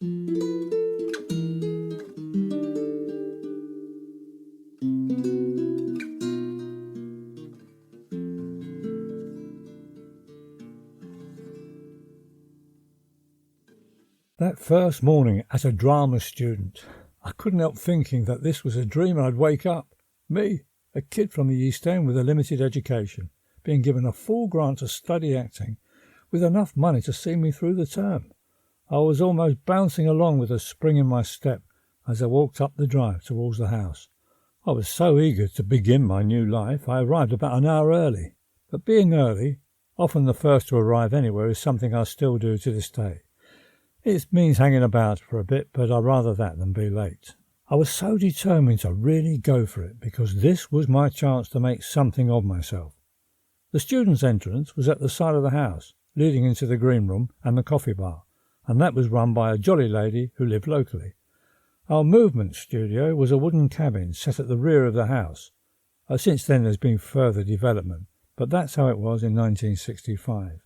That first morning as a drama student, I couldn't help thinking that this was a dream and I'd wake up. Me, a kid from the East End with a limited education, being given a full grant to study acting, with enough money to see me through the term. I was almost bouncing along with a spring in my step as I walked up the drive towards the house. I was so eager to begin my new life, I arrived about an hour early. But being early, often the first to arrive anywhere, is something I still do to this day. It means hanging about for a bit, but I'd rather that than be late. I was so determined to really go for it because this was my chance to make something of myself. The students' entrance was at the side of the house, leading into the green room and the coffee bar, and that was run by a jolly lady who lived locally. Our movement studio was a wooden cabin set at the rear of the house. Since then there's been further development, but that's how it was in 1965.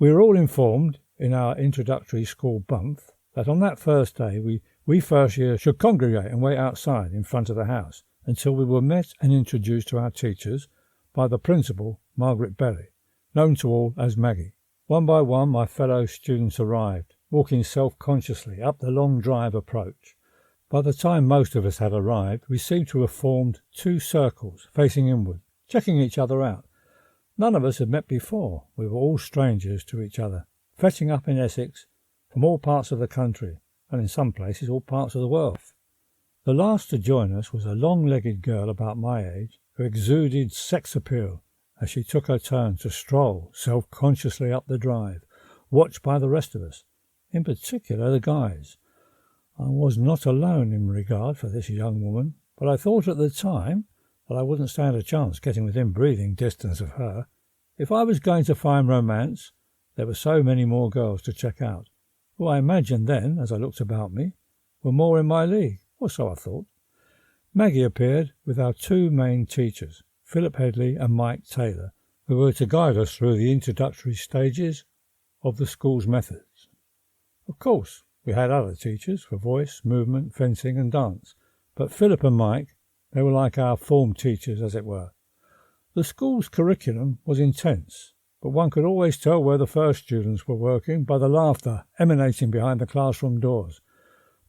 We were all informed in our introductory school bump that on that first day we first year should congregate and wait outside in front of the house until we were met and introduced to our teachers by the principal, Margaret Berry, known to all as Maggie. One by one my fellow students arrived, walking self-consciously up the long drive approach. By the time most of us had arrived, we seemed to have formed two circles facing inward, checking each other out. None of us had met before. We were all strangers to each other, fetching up in Essex from all parts of the country, and in some places all parts of the world. The last to join us was a long-legged girl about my age who exuded sex appeal as she took her turn to stroll self-consciously up the drive, watched by the rest of us, in particular the guys. I was not alone in regard for this young woman, but I thought at the time that I wouldn't stand a chance getting within breathing distance of her. If I was going to find romance, there were so many more girls to check out, who I imagined then, as I looked about me, were more in my league, or so I thought. Maggie appeared with our two main teachers, Philip Headley and Mike Taylor, who were to guide us through the introductory stages of the school's methods. Of course, we had other teachers for voice, movement, fencing and dance, but Philip and Mike, they were like our form teachers, as it were. The school's curriculum was intense, but one could always tell where the first students were working by the laughter emanating behind the classroom doors.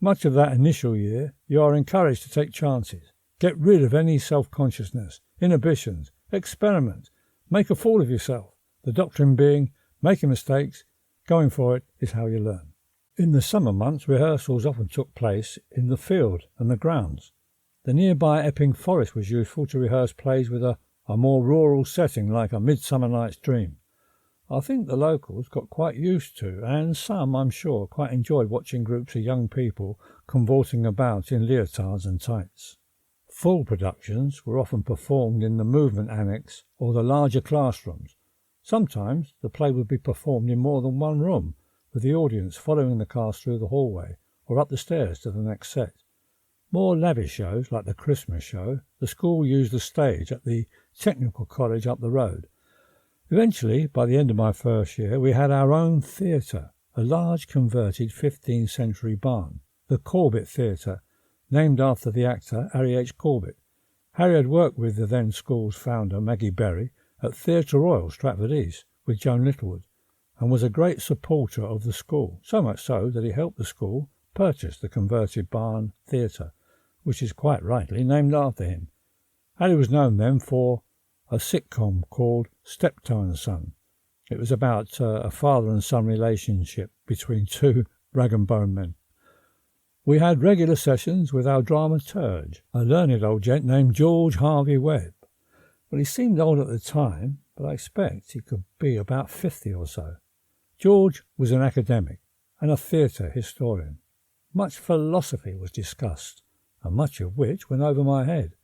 Much of that initial year, you are encouraged to take chances, get rid of any self-consciousness, inhibitions, experiment, make a fool of yourself. The doctrine being, making mistakes, going for it is how you learn. In the summer months, rehearsals often took place in the field and the grounds. The nearby Epping Forest was useful to rehearse plays with a more rural setting like A Midsummer Night's Dream. I think the locals got quite used to, and some, I'm sure, quite enjoyed watching groups of young people cavorting about in leotards and tights. Full productions were often performed in the movement annex or the larger classrooms. Sometimes the play would be performed in more than one room, with the audience following the cast through the hallway or up the stairs to the next set. More lavish shows, like the Christmas show, the school used the stage at the Technical College up the road. Eventually, by the end of my first year, we had our own theatre, a large converted 15th century barn, the Corbett Theatre, named after the actor Harry H. Corbett. Harry had worked with the then school's founder, Maggie Berry, at Theatre Royal, Stratford East, with Joan Littlewood, and was a great supporter of the school, so much so that he helped the school purchase the converted barn theatre, which is quite rightly named after him. Harry was known then for a sitcom called Steptoe and Son. It was about a father and son relationship between two rag and bone men. We had regular sessions with our dramaturge, a learned old gent named George Harvey Webb. Well, he seemed old at the time, but I expect he could be about 50 or so. George was an academic and a theatre historian. Much philosophy was discussed, and much of which went over my head.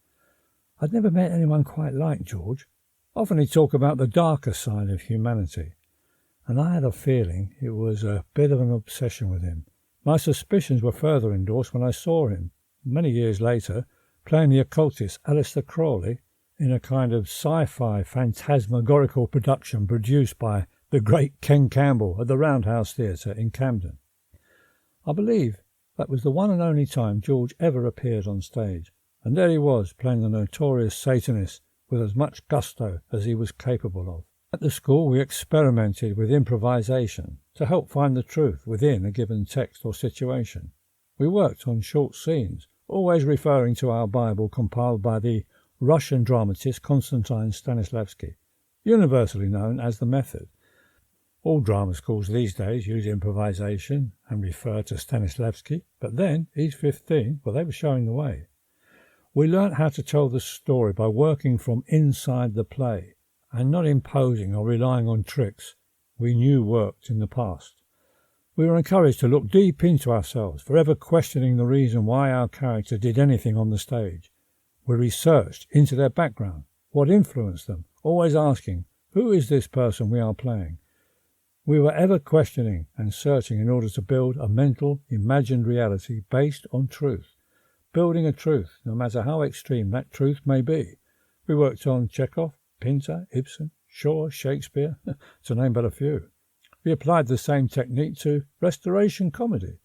I'd never met anyone quite like George. Often he'd talk about the darker side of humanity, and I had a feeling it was a bit of an obsession with him. My suspicions were further endorsed when I saw him, many years later, playing the occultist Aleister Crowley in a kind of sci-fi phantasmagorical production produced by the great Ken Campbell at the Roundhouse Theatre in Camden. I believe that was the one and only time George ever appeared on stage, and there he was, playing the notorious Satanist with as much gusto as he was capable of. At the school we experimented with improvisation to help find the truth within a given text or situation. We worked on short scenes, always referring to our Bible compiled by the Russian dramatist Konstantin Stanislavski, universally known as the Method. All drama schools these days use improvisation and refer to Stanislavski, but then, East 15, they were showing the way. We learnt how to tell the story by working from inside the play and not imposing or relying on tricks we knew worked in the past. We were encouraged to look deep into ourselves, forever questioning the reason why our character did anything on the stage. We researched into their background, what influenced them, always asking, who is this person we are playing? We were ever questioning and searching in order to build a mental, imagined reality based on truth. Building a truth, no matter how extreme that truth may be. We worked on Chekhov, Pinter, Ibsen, Shaw, Shakespeare, to name but a few. We applied the same technique to restoration comedy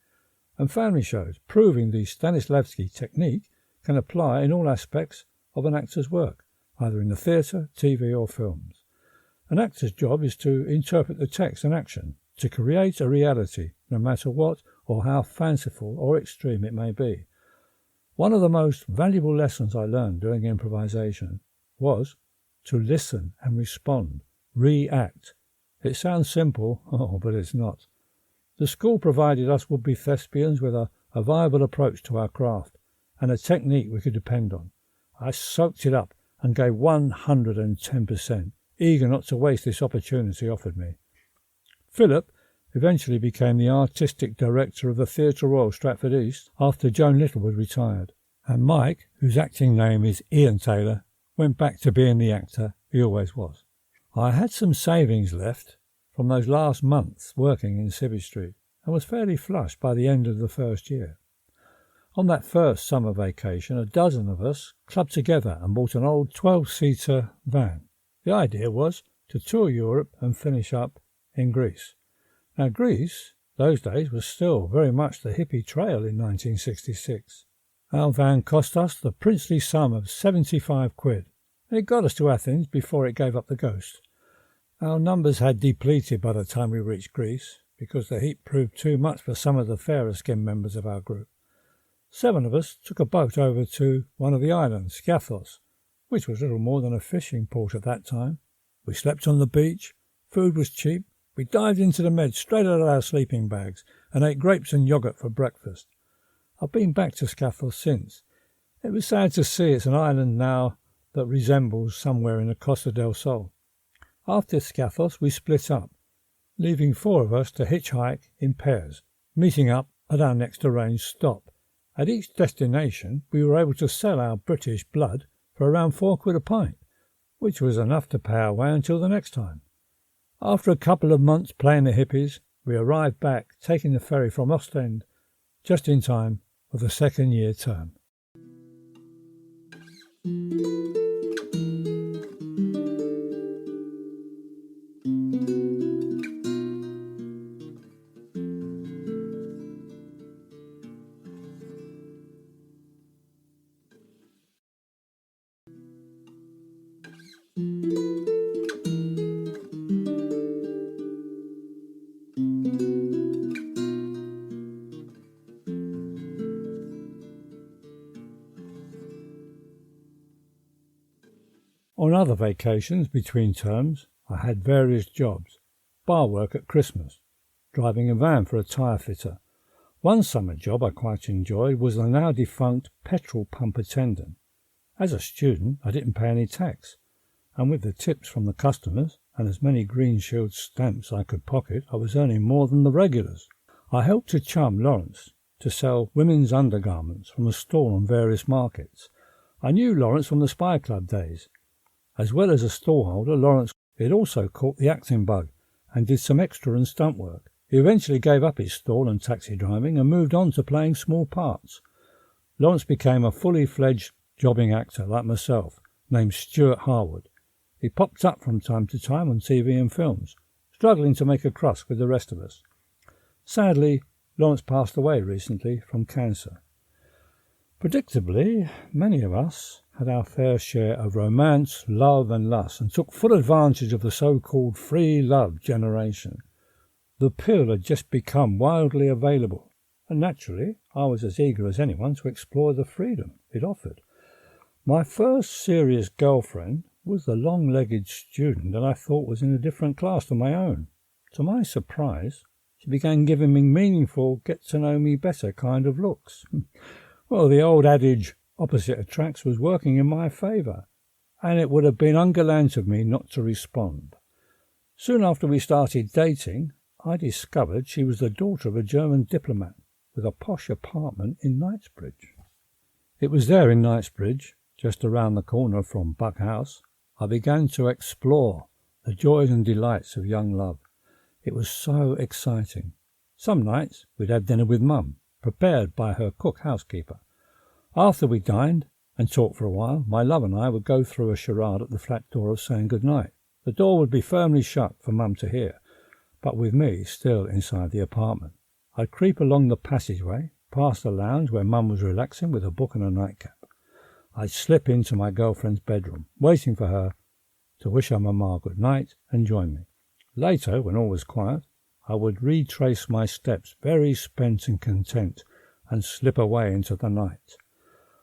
and family shows, proving the Stanislavski technique can apply in all aspects of an actor's work, either in the theatre, TV or films. An actor's job is to interpret the text and action, to create a reality, no matter what or how fanciful or extreme it may be. One of the most valuable lessons I learned doing improvisation was to listen and respond, react. It sounds simple, but it's not. The school provided us would-be thespians with a viable approach to our craft and a technique we could depend on. I soaked it up and gave 110%, eager not to waste this opportunity offered me. Philip eventually became the artistic director of the Theatre Royal Stratford East after Joan Littlewood retired, and Mike, whose acting name is Ian Taylor, went back to being the actor he always was. I had some savings left from those last months working in Civvy Street and was fairly flush by the end of the first year. On that first summer vacation, a dozen of us clubbed together and bought an old 12-seater van. The idea was to tour Europe and finish up in Greece. Now, Greece, those days, was still very much the hippie trail in 1966. Our van cost us the princely sum of 75 quid, and it got us to Athens before it gave up the ghost. Our numbers had depleted by the time we reached Greece, because the heat proved too much for some of the fairer-skinned members of our group. 7 of us took a boat over to one of the islands, Skiathos, which was little more than a fishing port at that time. We slept on the beach, food was cheap, we dived into the Med straight out of our sleeping bags and ate grapes and yoghurt for breakfast. I've been back to Skiathos since. It was sad to see it's an island now that resembles somewhere in the Costa del Sol. After Skiathos we split up, leaving 4 of us to hitchhike in pairs, meeting up at our next arranged stop. At each destination we were able to sell our British blood for around 4 quid a pint, which was enough to pay our way until the next time. After a couple of months playing the hippies, we arrived back, taking the ferry from Ostend, just in time for the second year term. On other vacations between terms, I had various jobs. Bar work at Christmas, driving a van for a tyre fitter. One summer job I quite enjoyed was the now defunct petrol pump attendant. As a student, I didn't pay any tax, and with the tips from the customers and as many Green Shield stamps I could pocket, I was earning more than the regulars. I helped a chum, Lawrence, to sell women's undergarments from a stall on various markets. I knew Lawrence from the Spy Club days. As well as a stallholder, Lawrence had also caught the acting bug and did some extra and stunt work. He eventually gave up his stall and taxi driving and moved on to playing small parts. Lawrence became a fully fledged jobbing actor like myself, named Stuart Harwood. He popped up from time to time on TV and films, struggling to make a crust with the rest of us. Sadly, Lawrence passed away recently from cancer. Predictably, many of us had our fair share of romance, love and lust, and took full advantage of the so-called free love generation. The pill had just become wildly available, and naturally I was as eager as anyone to explore the freedom it offered. My first serious girlfriend was the long-legged student that I thought was in a different class to my own. To my surprise, she began giving me meaningful, get-to-know-me-better kind of looks. Well, the old adage, opposite attracts, was working in my favour, and it would have been ungallant of me not to respond. Soon after we started dating, I discovered she was the daughter of a German diplomat with a posh apartment in Knightsbridge. It was there in Knightsbridge, just around the corner from Buck House, I began to explore the joys and delights of young love. It was so exciting. Some nights we'd have dinner with Mum, prepared by her cook housekeeper. After we dined and talked for a while, my love and I would go through a charade at the flat door of saying good night. The door would be firmly shut for Mum to hear, but with me still inside the apartment. I'd creep along the passageway, past the lounge where Mum was relaxing with a book and a nightcap. I'd slip into my girlfriend's bedroom, waiting for her to wish her mamma good night and join me. Later, when all was quiet, I would retrace my steps, very spent and content, and slip away into the night.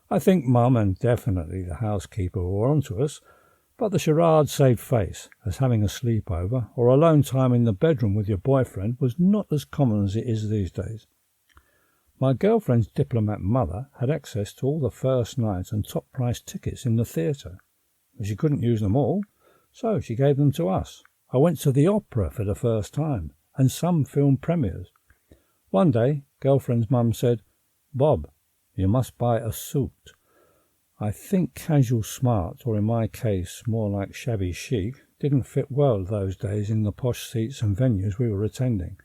I think Mum and definitely the housekeeper were on to us, but the charade saved face, as having a sleepover or alone time in the bedroom with your boyfriend was not as common as it is these days. My girlfriend's diplomat mother had access to all the first night and top-price tickets in the theatre. She couldn't use them all, so she gave them to us. I went to the opera for the first time, and some film premieres. One day, girlfriend's mum said, "Bob, you must buy a suit." I think casual smart, or in my case more like shabby chic, didn't fit well those days in the posh seats and venues we were attending.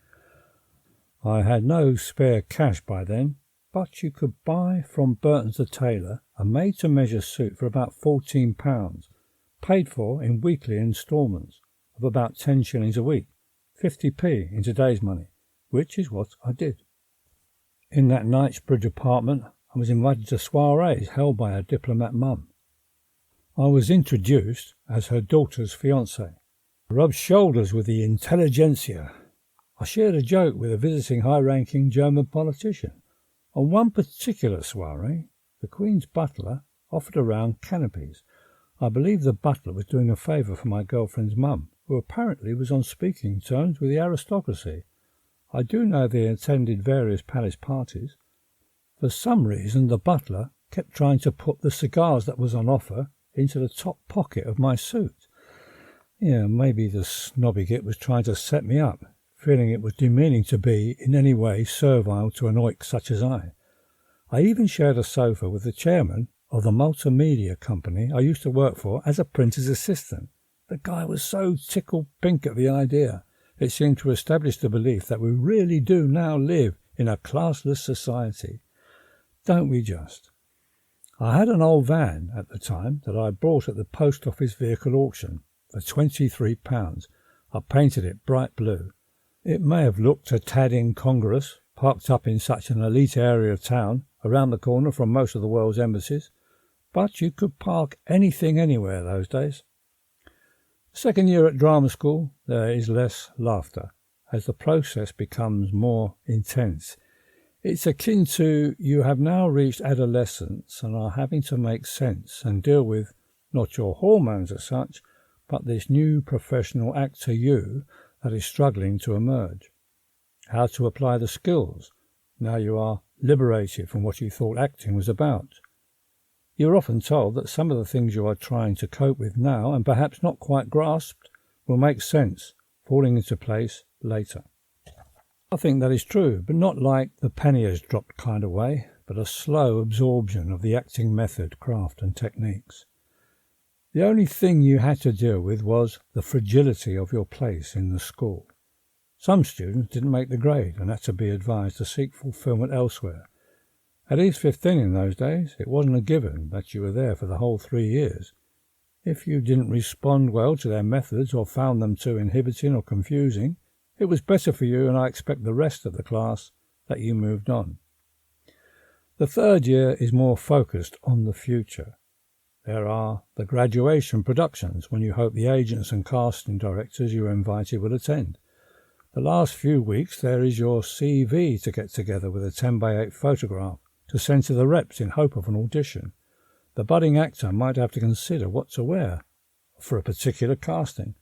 I had no spare cash by then, but you could buy from Burton's the tailor a made-to-measure suit for about £14, paid for in weekly instalments of about 10 shillings a week, 50p in today's money, which is what I did. In that Knightsbridge apartment, I was invited to soirees held by her diplomat mum. I was introduced as her daughter's fiancé. I rubbed shoulders with the intelligentsia. I shared a joke with a visiting high-ranking German politician. On one particular soirée, the Queen's butler offered around canopies. I believe the butler was doing a favour for my girlfriend's mum, who apparently was on speaking terms with the aristocracy. I do know they attended various palace parties. For some reason, the butler kept trying to put the cigars that was on offer into the top pocket of my suit. Yeah, maybe the snobby git was trying to set me up, feeling it was demeaning to be in any way servile to an oik such as I. I even shared a sofa with the chairman of the multimedia company I used to work for as a printer's assistant. The guy was so tickled pink at the idea. It seemed to establish the belief that we really do now live in a classless society. Don't we just? I had an old van at the time that I bought at the post office vehicle auction for £23. I painted it bright blue. It may have looked a tad incongruous, parked up in such an elite area of town, around the corner from most of the world's embassies, but you could park anything anywhere those days. Second year at drama school, there is less laughter, as the process becomes more intense. It's akin to you have now reached adolescence and are having to make sense and deal with not your hormones as such, but this new professional actor you that is struggling to emerge. How to apply the skills now you are liberated from what you thought acting was about. You're often told that some of the things you are trying to cope with now and perhaps not quite grasped will make sense, falling into place later. I think that is true, but not like the penny has dropped kind of way, but a slow absorption of the acting method, craft and techniques. The only thing you had to deal with was the fragility of your place in the school. Some students didn't make the grade and had to be advised to seek fulfilment elsewhere. At East 15 in those days, it wasn't a given that you were there for the whole 3 years. If you didn't respond well to their methods or found them too inhibiting or confusing, it was better for you, and I expect the rest of the class, that you moved on. The third year is more focused on the future. There are the graduation productions, when you hope the agents and casting directors you are invited will attend. The last few weeks there is your CV to get together with a 10x8 photograph to send to the reps in hope of an audition. The budding actor might have to consider what to wear for a particular casting.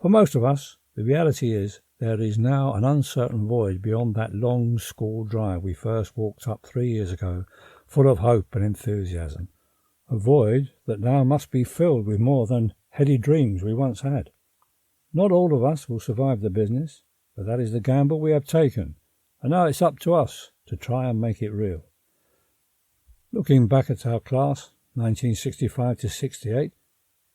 For most of us, the reality is there is now an uncertain void beyond that long school drive we first walked up 3 years ago, full of hope and enthusiasm. A void that now must be filled with more than heady dreams we once had. Not all of us will survive the business, but that is the gamble we have taken, and now it's up to us to try and make it real. Looking back at our class, 1965 to 68,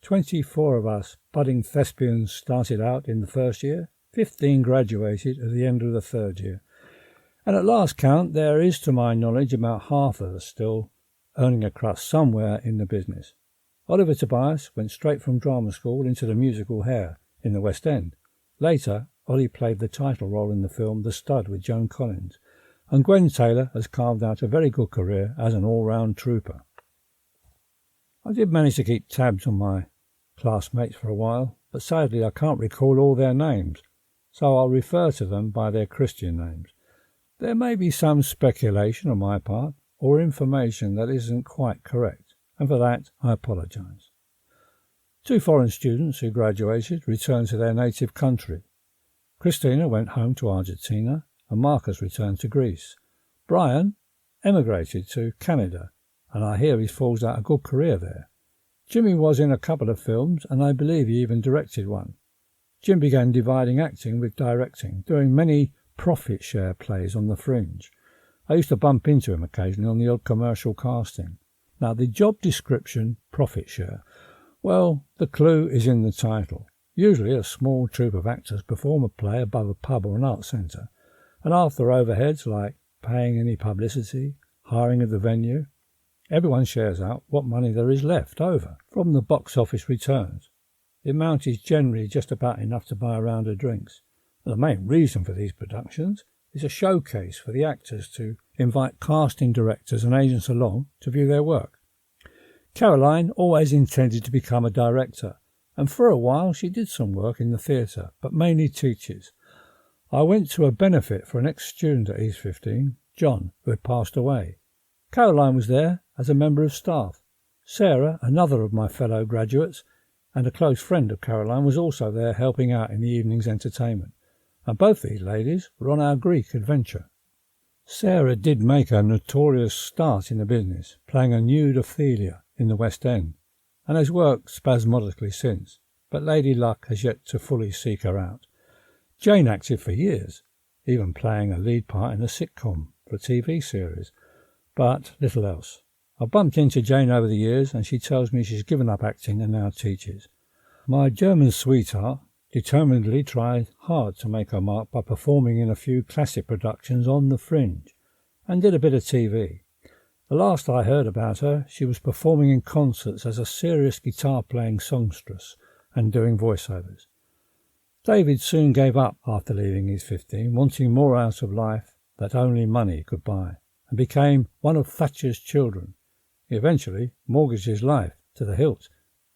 24 of us budding thespians started out in the first year, 15 graduated at the end of the third year, and at last count there is, to my knowledge, about half of us still earning a crust somewhere in the business. Oliver Tobias went straight from drama school into the musical Hair in the West End. Later, Ollie played the title role in the film The Stud with Joan Collins, and Gwen Taylor has carved out a very good career as an all-round trooper. I did manage to keep tabs on my classmates for a while, but sadly I can't recall all their names, so I'll refer to them by their Christian names. There may be some speculation on my part, or information that isn't quite correct, and for that I apologise. 2 foreign students who graduated returned to their native country. Christina went home to Argentina, and Marcus returned to Greece. Brian emigrated to Canada, and I hear he falls out a good career there. Jimmy was in a couple of films, and I believe he even directed one. Jim began dividing acting with directing, doing many profit share plays on the fringe. I used to bump into him occasionally on the odd commercial casting. Now, the job description, profit share, well, the clue is in the title. Usually a small troupe of actors perform a play above a pub or an art centre, and after overheads like paying any publicity, hiring of the venue, everyone shares out what money there is left over from the box office returns. The amount is generally just about enough to buy a round of drinks. The main reason for these productions is a showcase for the actors to invite casting directors and agents along to view their work. Caroline always intended to become a director, and for a while she did some work in the theatre, but mainly teaches. I went to a benefit for an ex-student at East 15, John, who had passed away. Caroline was there as a member of staff. Sarah, another of my fellow graduates, and a close friend of Caroline, was also there helping out in the evening's entertainment. And both these ladies were on our Greek adventure. Sarah did make a notorious start in the business, playing a nude Ophelia in the West End, and has worked spasmodically since, but Lady Luck has yet to fully seek her out. Jane acted for years, even playing a lead part in a sitcom for a TV series, but little else. I've bumped into Jane over the years, and she tells me she's given up acting and now teaches. My German sweetheart determinedly tried hard to make her mark by performing in a few classic productions on the fringe, and did a bit of TV. The last I heard about her, she was performing in concerts as a serious guitar-playing songstress and doing voiceovers. David soon gave up after leaving his 15, wanting more out of life that only money could buy, and became one of Thatcher's children. He eventually mortgaged his life to the hilt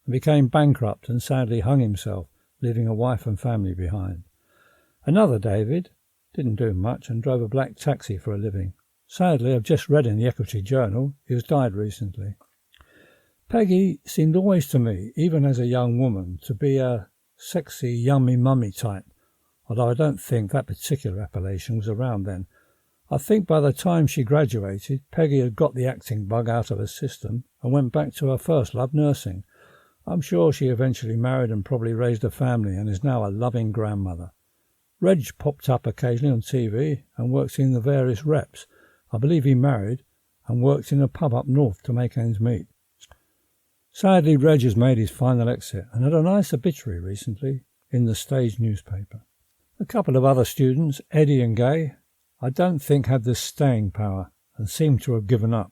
and became bankrupt and sadly hung himself, leaving a wife and family behind. Another David didn't do much and drove a black taxi for a living. Sadly, I've just read in the Equity Journal he has died recently. Peggy seemed always to me, even as a young woman, to be a sexy, yummy mummy type, although I don't think that particular appellation was around then. I think by the time she graduated, Peggy had got the acting bug out of her system and went back to her first love, nursing. I'm sure she eventually married and probably raised a family and is now a loving grandmother. Reg popped up occasionally on TV and works in the various reps. I believe he married and worked in a pub up north to make ends meet. Sadly, Reg has made his final exit and had a nice obituary recently in the stage newspaper. A couple of other students, Eddie and Gay, I don't think had the staying power and seem to have given up.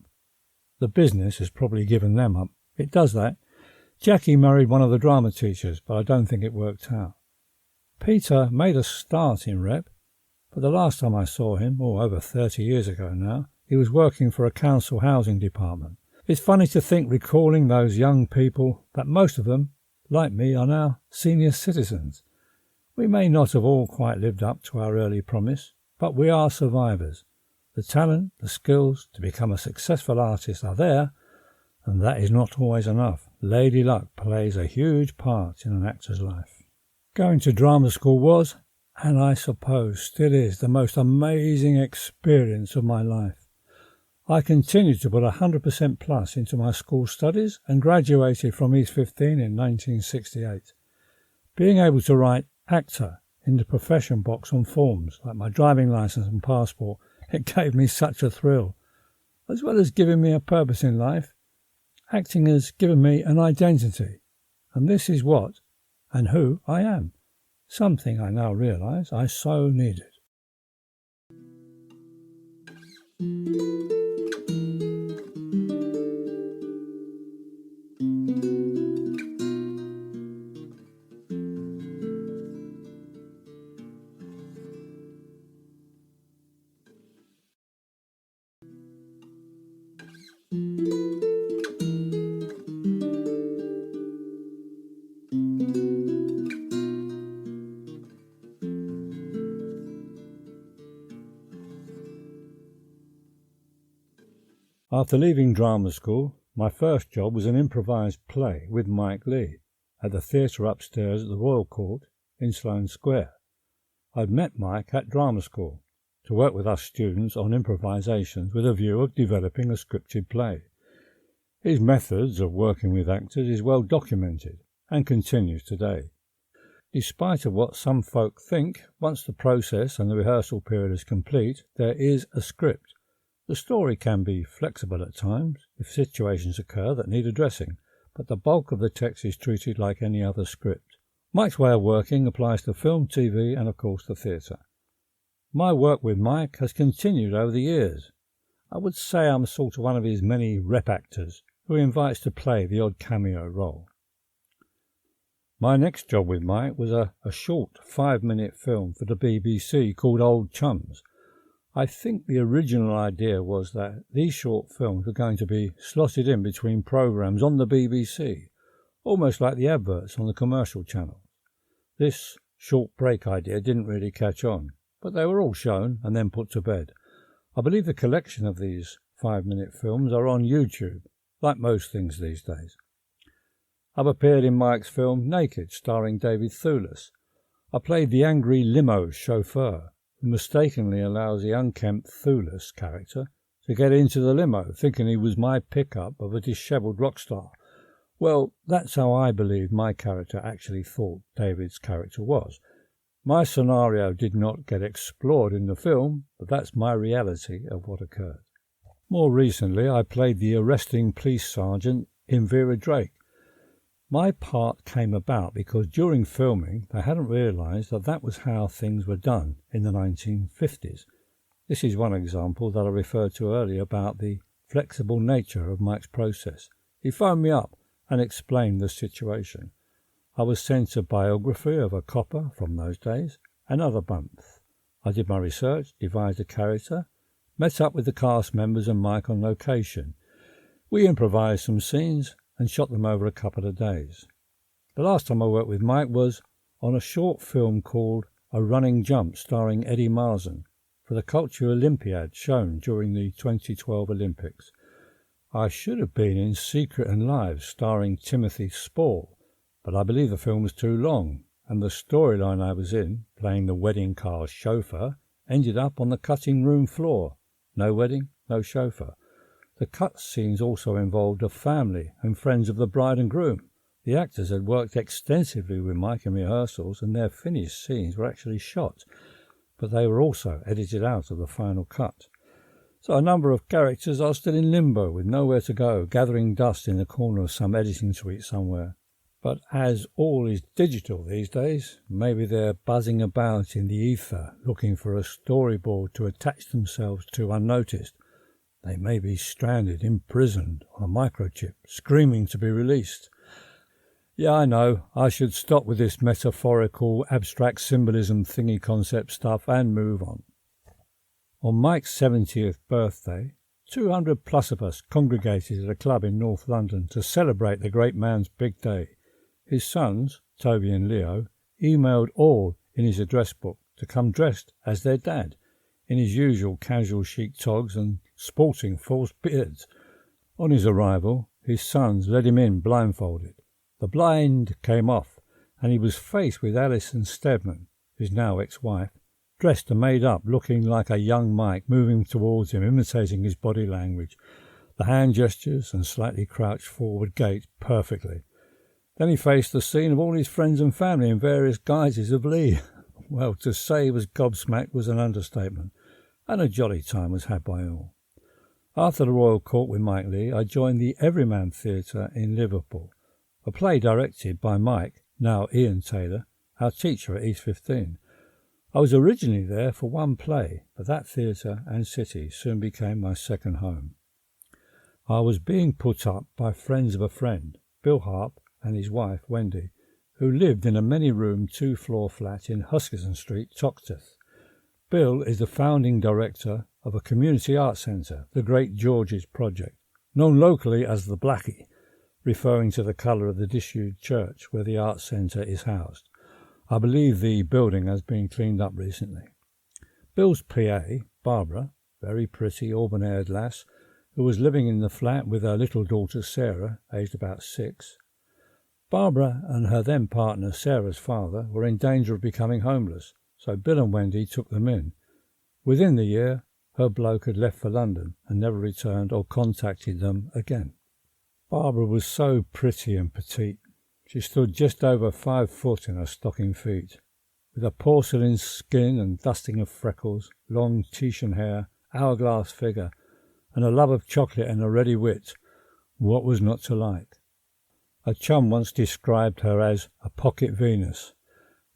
The business has probably given them up. It does that. Jackie married one of the drama teachers, but I don't think it worked out. Peter made a start in rep, but the last time I saw him, over 30 years ago now, he was working for a council housing department. It's funny to think, recalling those young people, that most of them, like me, are now senior citizens. We may not have all quite lived up to our early promise, but we are survivors. The talent, the skills to become a successful artist are there, and that is not always enough. Lady luck plays a huge part in an actor's life. Going to drama school was, and I suppose still is, the most amazing experience of my life. I continued to put 100% plus into my school studies and graduated from East 15 in 1968. Being able to write actor in the profession box on forms like my driving licence and passport, it gave me such a thrill. As well as giving me a purpose in life, acting has given me an identity, and this is what and who I am, something I now realise I so needed. After leaving drama school, my first job was an improvised play with Mike Lee at the theatre upstairs at the Royal Court in Sloane Square. I'd met Mike at drama school to work with us students on improvisations with a view of developing a scripted play. His methods of working with actors is well documented and continues today. Despite of what some folk think, once the process and the rehearsal period is complete, there is a script. The story can be flexible at times if situations occur that need addressing, but the bulk of the text is treated like any other script. Mike's way of working applies to film, TV and of course the theatre. My work with Mike has continued over the years. I would say I'm sort of one of his many rep actors who he invites to play the odd cameo role. My next job with Mike was a short 5-minute film for the BBC called Old Chums. I think the original idea was that these short films were going to be slotted in between programmes on the BBC, almost like the adverts on the commercial channel. This short break idea didn't really catch on, but they were all shown and then put to bed. I believe the collection of these 5-minute films are on YouTube, like most things these days. I've appeared in Mike's film Naked, starring David Thewlis. I played the angry limo chauffeur who mistakenly allows the unkempt Thewlis character to get into the limo, thinking he was my pickup of a dishevelled rock star. Well, that's how I believe my character actually thought David's character was. My scenario did not get explored in the film, but that's my reality of what occurred. More recently, I played the arresting police sergeant in Vera Drake. My part came about because during filming they hadn't realised that that was how things were done in the 1950s. This is one example that I referred to earlier about the flexible nature of Mike's process. He phoned me up and explained the situation. I was sent a biography of a copper from those days and other bumps. I did my research, devised a character, met up with the cast members and Mike on location. We improvised some scenes and shot them over a couple of days. The last time I worked with Mike was on a short film called A Running Jump starring Eddie Marsan for the Culture Olympiad shown during the 2012 Olympics. I should have been in Secret and Live starring Timothy Spall, but I believe the film was too long, and the storyline I was in, playing the wedding car's chauffeur, ended up on the cutting room floor. No wedding, no chauffeur. The cut scenes also involved a family and friends of the bride and groom. The actors had worked extensively with Mike in rehearsals, and their finished scenes were actually shot, but they were also edited out of the final cut. So a number of characters are still in limbo with nowhere to go, gathering dust in the corner of some editing suite somewhere. But as all is digital these days, maybe they're buzzing about in the ether looking for a storyboard to attach themselves to unnoticed. They may be stranded, imprisoned on a microchip, screaming to be released. Yeah, I know. I should stop with this metaphorical, abstract symbolism thingy concept stuff and move on. On Mike's 70th birthday, 200 plus of us congregated at a club in North London to celebrate the great man's big day. His sons, Toby and Leo, emailed all in his address book to come dressed as their dad, in his usual casual chic togs and sporting false beards. On his arrival, his sons led him in blindfolded. The blind came off, and he was faced with Alison Stedman, his now ex-wife, dressed and made up, looking like a young Mike, moving towards him, imitating his body language, the hand gestures and slightly crouched forward gait perfectly. Then he faced the scene of all his friends and family in various guises of Lee. Well, to say he was gobsmacked was an understatement, and a jolly time was had by all. After the Royal Court with Mike Lee, I joined the Everyman Theatre in Liverpool, a play directed by Mike, now Ian Taylor, our teacher at East 15. I was originally there for one play, but that theatre and city soon became my second home. I was being put up by friends of a friend, Bill Harp and his wife Wendy, who lived in a many-room two-floor flat in Huskisson Street, Toxteth. Bill is the founding director of a community arts centre, the Great George's Project, known locally as the Blackie, referring to the colour of the disused church where the arts centre is housed. I believe the building has been cleaned up recently. Bill's PA, Barbara, very pretty, auburn-haired lass, who was living in the flat with her little daughter Sarah, aged about 6. Barbara and her then partner, Sarah's father, were in danger of becoming homeless, so Bill and Wendy took them in. Within the year, her bloke had left for London and never returned or contacted them again. Barbara was so pretty and petite. She stood just over 5 foot in her stocking feet, with a porcelain skin and dusting of freckles, long Titian hair, hourglass figure, and a love of chocolate and a ready wit. What was not to like? A chum once described her as a pocket Venus.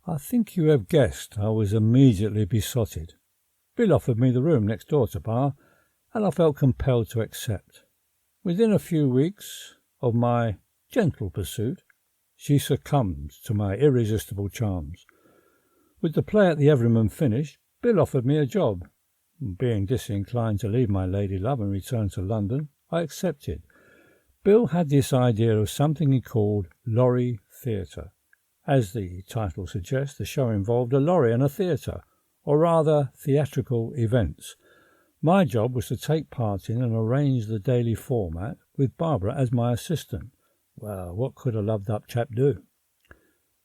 I think you have guessed I was immediately besotted. Bill offered me the room next door to Bar, and I felt compelled to accept. Within a few weeks of my gentle pursuit, she succumbed to my irresistible charms. With the play at the Everyman finished, Bill offered me a job. Being disinclined to leave my lady love and return to London, I accepted. Bill had this idea of something he called lorry theatre. As the title suggests, the show involved a lorry and a theatre, or rather theatrical events. My job was to take part in and arrange the daily format, with Barbara as my assistant. Well, what could a loved-up chap do?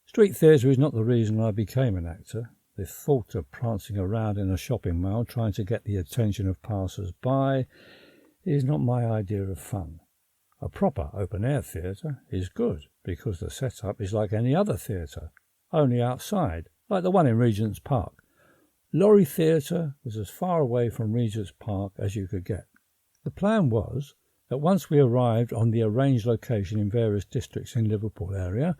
Street theatre is not the reason I became an actor. The thought of prancing around in a shopping mall trying to get the attention of passers-by is not my idea of fun. A proper open-air theatre is good because the setup is like any other theatre, only outside, like the one in Regent's Park. Lorry theatre was as far away from Regent's Park as you could get. The plan was that once we arrived on the arranged location in various districts in Liverpool area,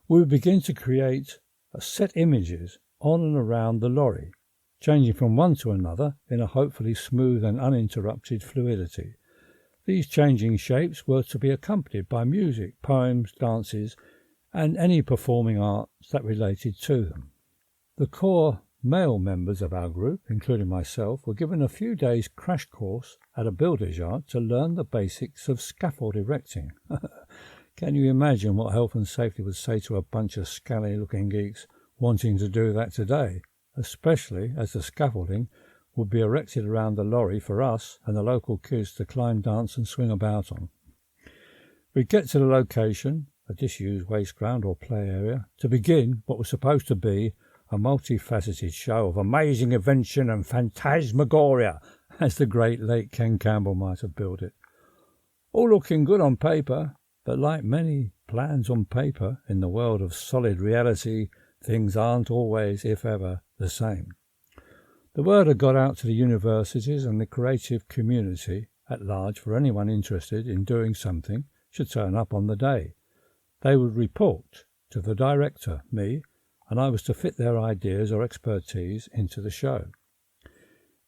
we would begin to create set images on and around the lorry, changing from one to another in a hopefully smooth and uninterrupted fluidity. These changing shapes were to be accompanied by music, poems, dances, and any performing arts that related to them. The core male members of our group, including myself, were given a few days' crash course at a builder's yard to learn the basics of scaffold erecting. Can you imagine what health and safety would say to a bunch of scally-looking geeks wanting to do that today, especially as the scaffolding would be erected around the lorry for us and the local kids to climb, dance and swing about on. We'd get to the location, a disused waste ground or play area, to begin what was supposed to be a multifaceted show of amazing invention and phantasmagoria, as the great late Ken Campbell might have billed it. All looking good on paper, but like many plans on paper in the world of solid reality, things aren't always, if ever, the same. The word had got out to the universities and the creative community at large for anyone interested in doing something should turn up on the day. They would report to the director, me, and I was to fit their ideas or expertise into the show.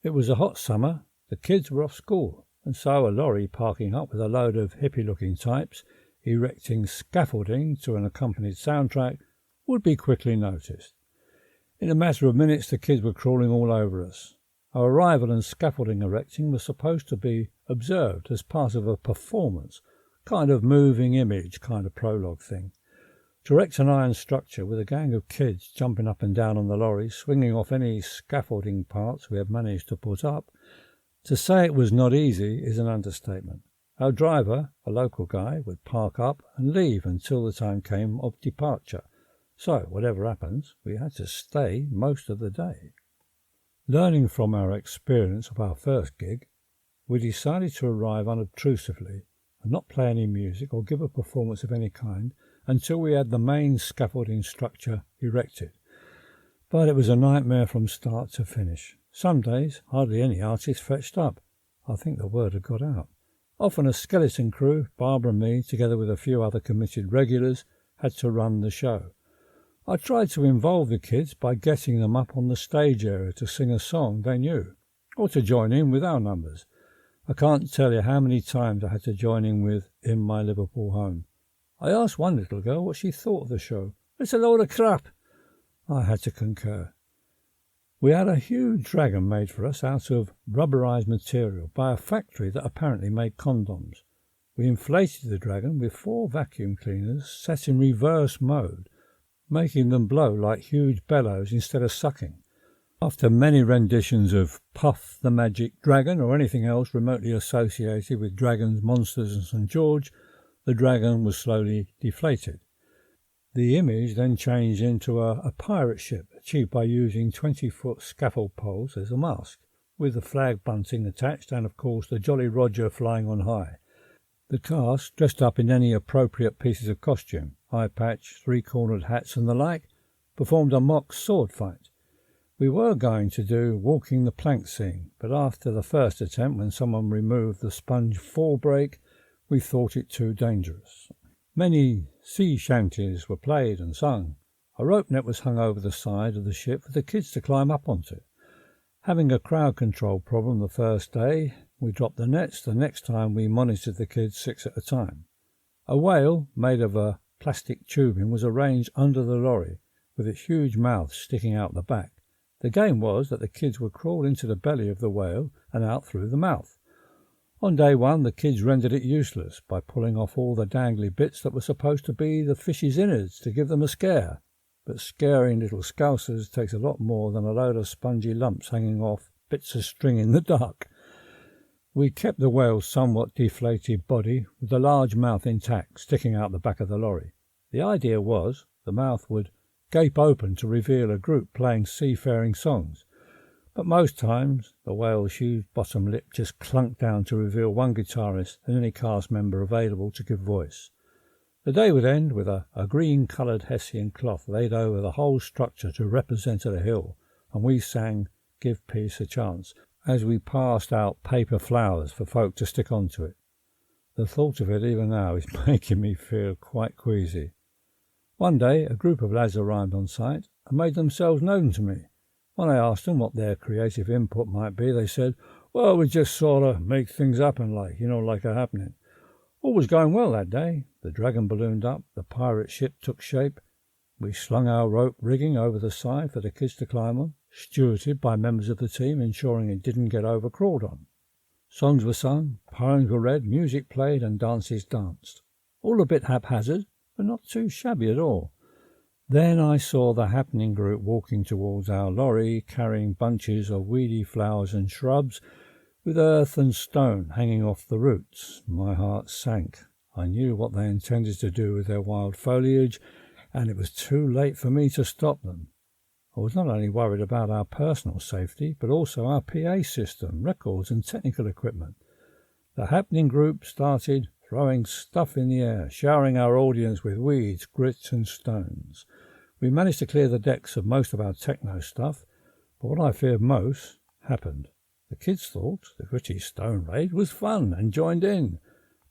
It was a hot summer, the kids were off school, and so a lorry parking up with a load of hippie-looking types erecting scaffolding to an accompanied soundtrack would be quickly noticed. In a matter of minutes, the kids were crawling all over us. Our arrival and scaffolding erecting was supposed to be observed as part of a performance, kind of moving image, kind of prologue thing. To erect an iron structure with a gang of kids jumping up and down on the lorry, swinging off any scaffolding parts we had managed to put up, to say it was not easy is an understatement. Our driver, a local guy, would park up and leave until the time came of departure. So, whatever happens, we had to stay most of the day. Learning from our experience of our first gig, we decided to arrive unobtrusively and not play any music or give a performance of any kind until we had the main scaffolding structure erected. But it was a nightmare from start to finish. Some days, hardly any artist fetched up. I think the word had got out. Often a skeleton crew, Barbara and me, together with a few other committed regulars, had to run the show. I tried to involve the kids by getting them up on the stage area to sing a song they knew, or to join in with our numbers. I can't tell you how many times I had to join in with In My Liverpool Home. I asked one little girl what she thought of the show. "It's a load of crap." I had to concur. We had a huge dragon made for us out of rubberized material by a factory that apparently made condoms. We inflated the dragon with 4 vacuum cleaners set in reverse mode, making them blow like huge bellows instead of sucking. After many renditions of Puff the Magic Dragon or anything else remotely associated with dragons, monsters and St. George, the dragon was slowly deflated. The image then changed into a pirate ship, achieved by using 20-foot scaffold poles as a mast, with the flag bunting attached and, of course, the Jolly Roger flying on high. The cast, dressed up in any appropriate pieces of costume, eye patch, 3-cornered hats and the like, performed a mock sword fight. We were going to do walking the plank scene, but after the first attempt, when someone removed the sponge fall break, we thought it too dangerous. Many sea shanties were played and sung. A rope net was hung over the side of the ship for the kids to climb up onto. Having a crowd control problem the first day, we dropped the nets. The next time we monitored the kids 6 at a time. A whale made of a plastic tubing was arranged under the lorry with its huge mouth sticking out the back. The game was that the kids would crawl into the belly of the whale and out through the mouth. On day 1, the kids rendered it useless by pulling off all the dangly bits that were supposed to be the fish's innards to give them a scare. But scaring little scousers takes a lot more than a load of spongy lumps hanging off bits of string in the dark. We kept the whale's somewhat deflated body with the large mouth intact, sticking out the back of the lorry. The idea was the mouth would gape open to reveal a group playing seafaring songs. But most times the whale's huge bottom lip just clunked down to reveal one guitarist and any cast member available to give voice. The day would end with a green-coloured Hessian cloth laid over the whole structure to represent a hill, and we sang Give Peace a Chance as we passed out paper flowers for folk to stick onto it. The thought of it even now is making me feel quite queasy. One day a group of lads arrived on site and made themselves known to me. When I asked them what their creative input might be, they said, "Well, we just sort of make things happen like a happening." All was going well that day. The dragon ballooned up, the pirate ship took shape. We slung our rope rigging over the side for the kids to climb on, stewarded by members of the team, ensuring it didn't get overcrawled on. Songs were sung, poems were read, music played, and dances danced. All a bit haphazard, but not too shabby at all. Then I saw the happening group walking towards our lorry, carrying bunches of weedy flowers and shrubs, with earth and stone hanging off the roots. My heart sank. I knew what they intended to do with their wild foliage, and it was too late for me to stop them. I was not only worried about our personal safety, but also our PA system, records and technical equipment. The happening group started throwing stuff in the air, showering our audience with weeds, grit and stones. We managed to clear the decks of most of our techno stuff, but what I feared most happened. The kids thought the gritty stone raid was fun and joined in,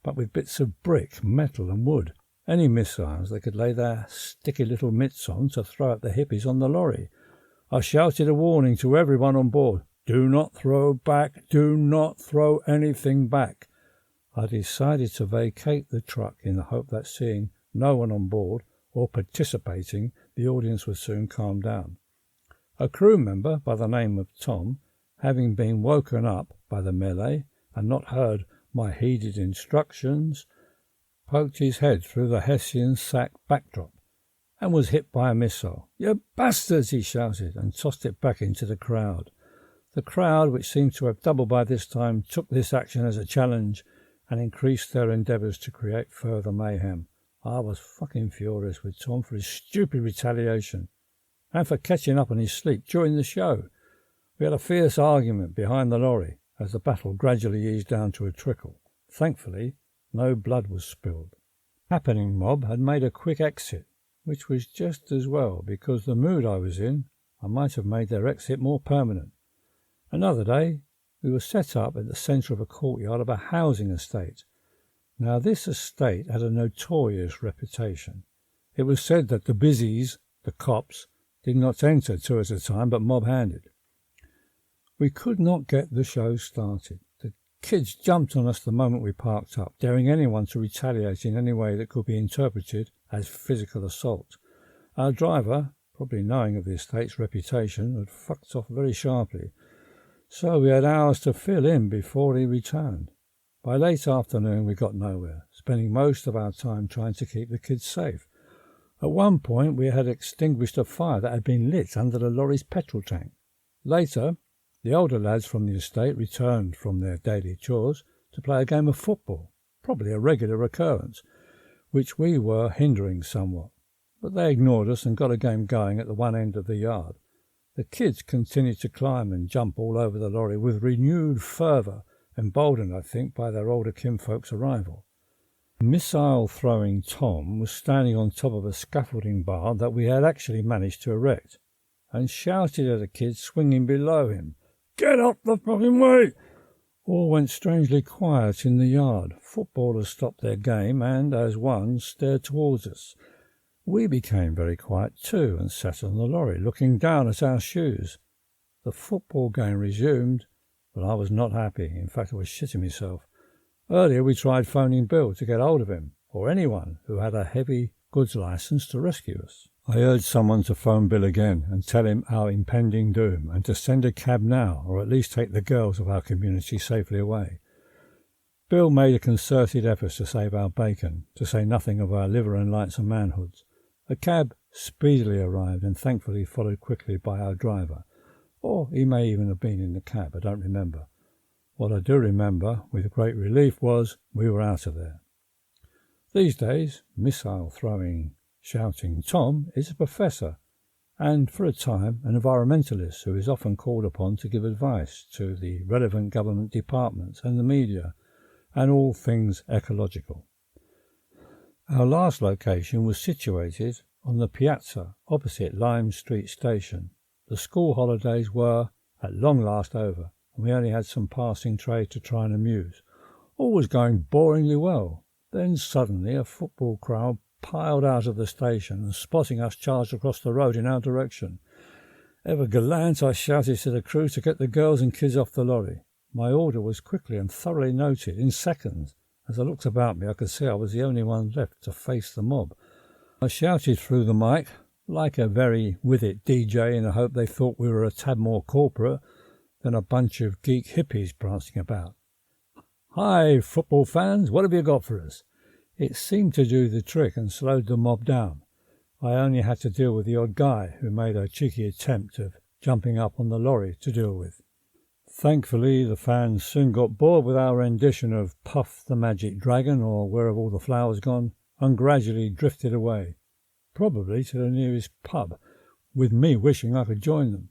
but with bits of brick, metal and wood. Any missiles they could lay their sticky little mitts on to throw at the hippies on the lorry. I shouted a warning to everyone on board. Do not throw back. Do not throw anything back. I decided to vacate the truck in the hope that seeing no one on board or participating, the audience would soon calm down. A crew member by the name of Tom, having been woken up by the melee and not heard my heeded instructions, poked his head through the Hessian sack backdrop and was hit by a missile. "You bastards!" he shouted, and tossed it back into the crowd. The crowd, which seemed to have doubled by this time, took this action as a challenge and increased their endeavours to create further mayhem. I was fucking furious with Tom for his stupid retaliation and for catching up on his sleep during the show. We had a fierce argument behind the lorry as the battle gradually eased down to a trickle. Thankfully, no blood was spilled. Happening mob had made a quick exit, which was just as well, because the mood I was in, I might have made their exit more permanent. Another day, we were set up at the centre of a courtyard of a housing estate. Now, this estate had a notorious reputation. It was said that the busies, the cops, did not enter two at a time, but mob-handed. We could not get the show started. The kids jumped on us the moment we parked up, daring anyone to retaliate in any way that could be interpreted as physical assault. Our driver, probably knowing of the estate's reputation, had fucked off very sharply, so we had hours to fill in before he returned. By late afternoon we got nowhere, spending most of our time trying to keep the kids safe. At one point we had extinguished a fire that had been lit under the lorry's petrol tank. Later, the older lads from the estate returned from their daily chores to play a game of football, probably a regular occurrence, which we were hindering somewhat. But they ignored us and got a game going at the one end of the yard. The kids continued to climb and jump all over the lorry with renewed fervour, emboldened, I think, by their older kinfolk's arrival. Missile-throwing Tom was standing on top of a scaffolding bar that we had actually managed to erect, and shouted at a kid swinging below him, "Get up the fucking way!" All went strangely quiet in the yard. Footballers stopped their game and, as one, stared towards us. We became very quiet too and sat on the lorry, looking down at our shoes. The football game resumed, but I was not happy. In fact, I was shitting myself. Earlier we tried phoning Bill to get hold of him, or anyone who had a heavy goods licence to rescue us. I urged someone to phone Bill again and tell him our impending doom, and to send a cab now, or at least take the girls of our community safely away. Bill made a concerted effort to save our bacon, to say nothing of our liver and lights and manhoods. A cab speedily arrived, and thankfully followed quickly by our driver. Or he may even have been in the cab, I don't remember. What I do remember, with great relief, was we were out of there. These days, missile-throwing, shouting Tom is a professor, and for a time an environmentalist who is often called upon to give advice to the relevant government departments and the media, and all things ecological. Our last location was situated on the piazza opposite Lime Street Station. The school holidays were at long last over, and we only had some passing trade to try and amuse. All was going boringly well. Then suddenly a football crowd piled out of the station, and spotting us charged across the road in our direction. Ever gallant, I shouted to the crew to get the girls and kids off the lorry. My order was quickly and thoroughly noted in seconds. As I looked about me, I could see I was the only one left to face the mob. I shouted through the mic, like a very with-it DJ, in the hope they thought we were a tad more corporate than a bunch of geek hippies prancing about. "Hi, football fans, what have you got for us?" It seemed to do the trick and slowed the mob down. I only had to deal with the odd guy who made a cheeky attempt of jumping up on the lorry to deal with. Thankfully, the fans soon got bored with our rendition of Puff the Magic Dragon, or Where Have All the Flowers Gone, and gradually drifted away, probably to the nearest pub, with me wishing I could join them.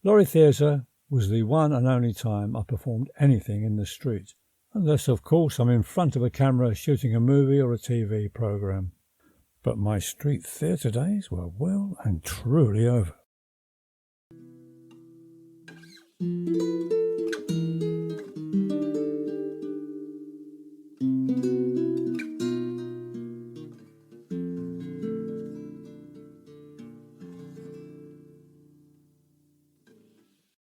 Lorry theatre was the one and only time I performed anything in the street, unless, of course, I'm in front of a camera shooting a movie or a TV programme. But my street theatre days were well and truly over.